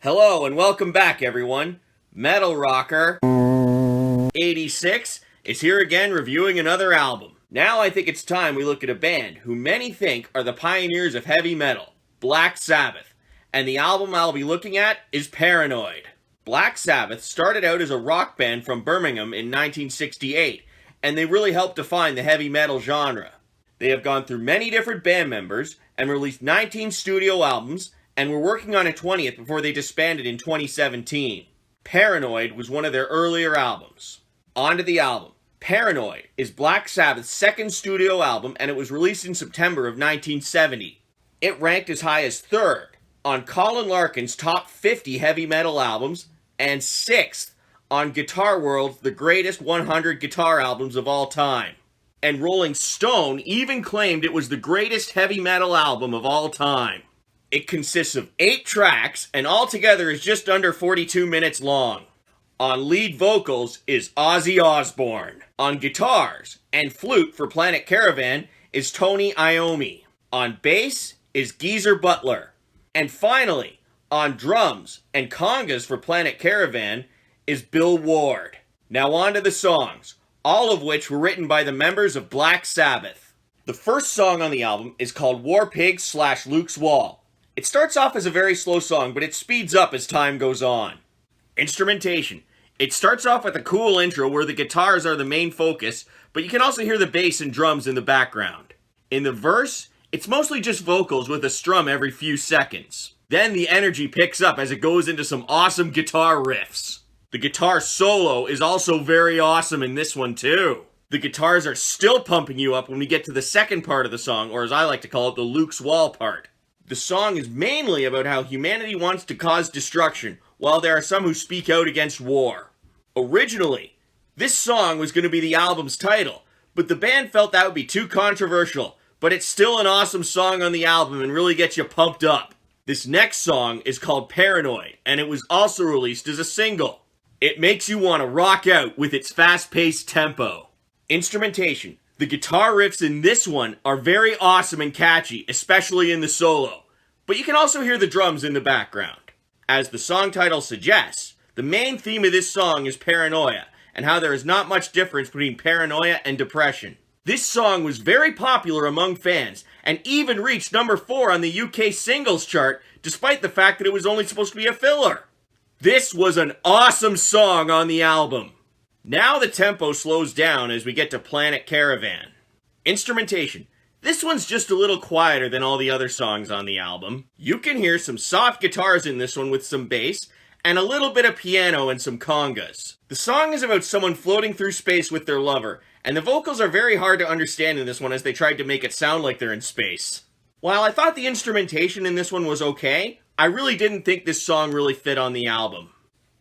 Hello and welcome back, everyone. Metal Rocker 86 is here again reviewing another album. Now I think it's time we look at a band who many think are the pioneers of heavy metal, Black Sabbath, and the album I'll be looking at is Paranoid. Black Sabbath started out as a rock band from Birmingham in 1968, and they really helped define the heavy metal genre. They have gone through many different band members and released 19 studio albums, and were working on a 20th before they disbanded in 2017. Paranoid was one of their earlier albums. On to the album. Paranoid is Black Sabbath's second studio album, and it was released in September of 1970. It ranked as high as third on Colin Larkin's top 50 heavy metal albums, and sixth on Guitar World's The Greatest 100 Guitar Albums of All Time. And Rolling Stone even claimed it was the greatest heavy metal album of all time. It consists of 8 tracks, and altogether is just under 42 minutes long. On lead vocals is Ozzy Osbourne. On guitars and flute for Planet Caravan is Tony Iommi. On bass is Geezer Butler. And finally, on drums and congas for Planet Caravan is Bill Ward. Now on to the songs, all of which were written by the members of Black Sabbath. The first song on the album is called War Pigs / Luke's Wall. It starts off as a very slow song, but it speeds up as time goes on. Instrumentation. It starts off with a cool intro where the guitars are the main focus, but you can also hear the bass and drums in the background. In the verse, it's mostly just vocals with a strum every few seconds. Then the energy picks up as it goes into some awesome guitar riffs. The guitar solo is also very awesome in this one too. The guitars are still pumping you up when we get to the second part of the song, or as I like to call it, the Luke's Wall part. The song is mainly about how humanity wants to cause destruction, while there are some who speak out against war. Originally, this song was going to be the album's title, but the band felt that would be too controversial, but it's still an awesome song on the album and really gets you pumped up. This next song is called Paranoid, and it was also released as a single. It makes you want to rock out with its fast-paced tempo. Instrumentation. The guitar riffs in this one are very awesome and catchy, especially in the solo, but you can also hear the drums in the background. As the song title suggests, the main theme of this song is paranoia, and how there is not much difference between paranoia and depression. This song was very popular among fans, and even reached number 4 on the UK singles chart, despite the fact that it was only supposed to be a filler. This was an awesome song on the album. Now the tempo slows down as we get to Planet Caravan. Instrumentation. This one's just a little quieter than all the other songs on the album. You can hear some soft guitars in this one with some bass, and a little bit of piano and some congas. The song is about someone floating through space with their lover, and the vocals are very hard to understand in this one as they tried to make it sound like they're in space. While I thought the instrumentation in this one was okay, I really didn't think this song really fit on the album.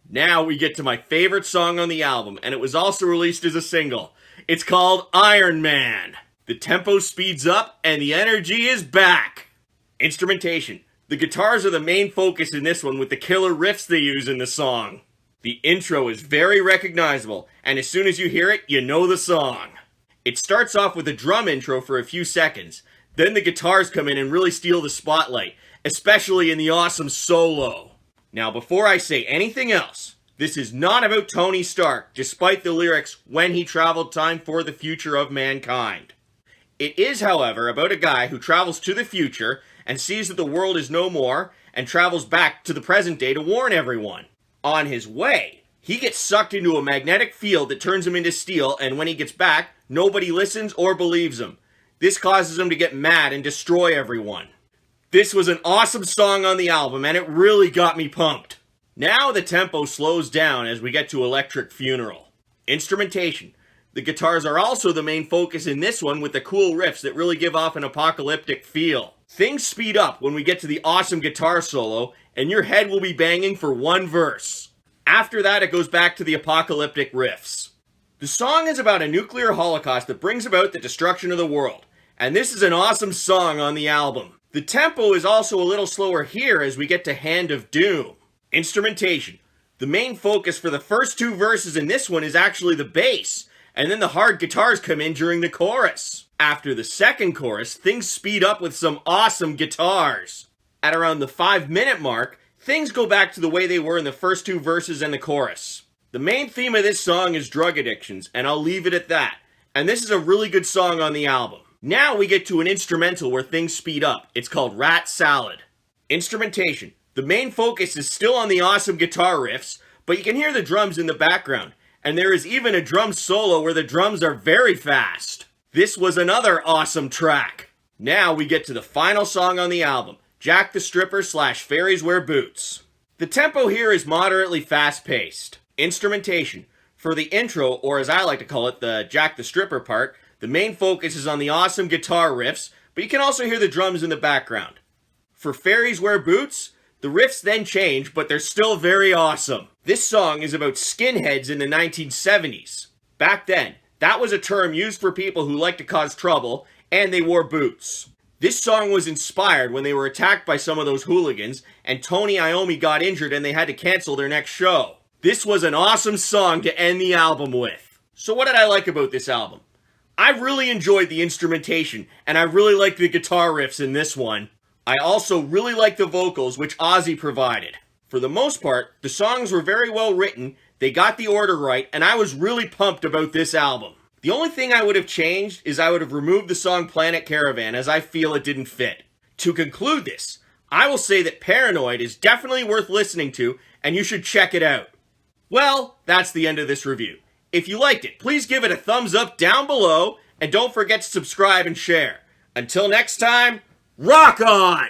Now we get to my favorite song on the album, and it was also released as a single. It's called Iron Man. The tempo speeds up, and the energy is back. Instrumentation. The guitars are the main focus in this one with the killer riffs they use in the song. The intro is very recognizable, and as soon as you hear it, you know the song. It starts off with a drum intro for a few seconds. Then the guitars come in and really steal the spotlight, especially in the awesome solo. Now, before I say anything else, this is not about Tony Stark, despite the lyrics, when he traveled time for the future of mankind. It is, however, about a guy who travels to the future and sees that the world is no more and travels back to the present day to warn everyone. On his way, he gets sucked into a magnetic field that turns him into steel, and when he gets back, nobody listens or believes him. This causes him to get mad and destroy everyone. This was an awesome song on the album, and it really got me pumped. Now the tempo slows down as we get to Electric Funeral. Instrumentation. The guitars are also the main focus in this one with the cool riffs that really give off an apocalyptic feel. Things speed up when we get to the awesome guitar solo, and your head will be banging for one verse. After that, it goes back to the apocalyptic riffs. The song is about a nuclear holocaust that brings about the destruction of the world, and this is an awesome song on the album. The tempo is also a little slower here as we get to Hand of Doom. Instrumentation. The main focus for the first 2 verses in this one is actually the bass, and then the hard guitars come in during the chorus. After the second chorus, things speed up with some awesome guitars. At around the 5-minute mark, things go back to the way they were in the first two verses and the chorus. The main theme of this song is drug addictions, and I'll leave it at that. And this is a really good song on the album. Now we get to an instrumental where things speed up. It's called Rat Salad. Instrumentation. The main focus is still on the awesome guitar riffs, but you can hear the drums in the background. And there is even a drum solo where the drums are very fast. This was another awesome track. Now we get to the final song on the album, Jack the Stripper / Fairies Wear Boots. The tempo here is moderately fast-paced. Instrumentation. For the intro, or as I like to call it, the Jack the Stripper part, the main focus is on the awesome guitar riffs, but you can also hear the drums in the background. For Fairies Wear Boots, the riffs then change, but they're still very awesome. This song is about skinheads in the 1970s. Back then, that was a term used for people who liked to cause trouble, and they wore boots. This song was inspired when they were attacked by some of those hooligans, and Tony Iommi got injured and they had to cancel their next show. This was an awesome song to end the album with. So what did I like about this album? I really enjoyed the instrumentation, and I really liked the guitar riffs in this one. I also really liked the vocals, which Ozzy provided. For the most part, the songs were very well written, they got the order right, and I was really pumped about this album. The only thing I would have changed is I would have removed the song Planet Caravan, as I feel it didn't fit. To conclude this, I will say that Paranoid is definitely worth listening to, and you should check it out. Well, that's the end of this review. If you liked it, please give it a thumbs up down below, and don't forget to subscribe and share. Until next time, rock on!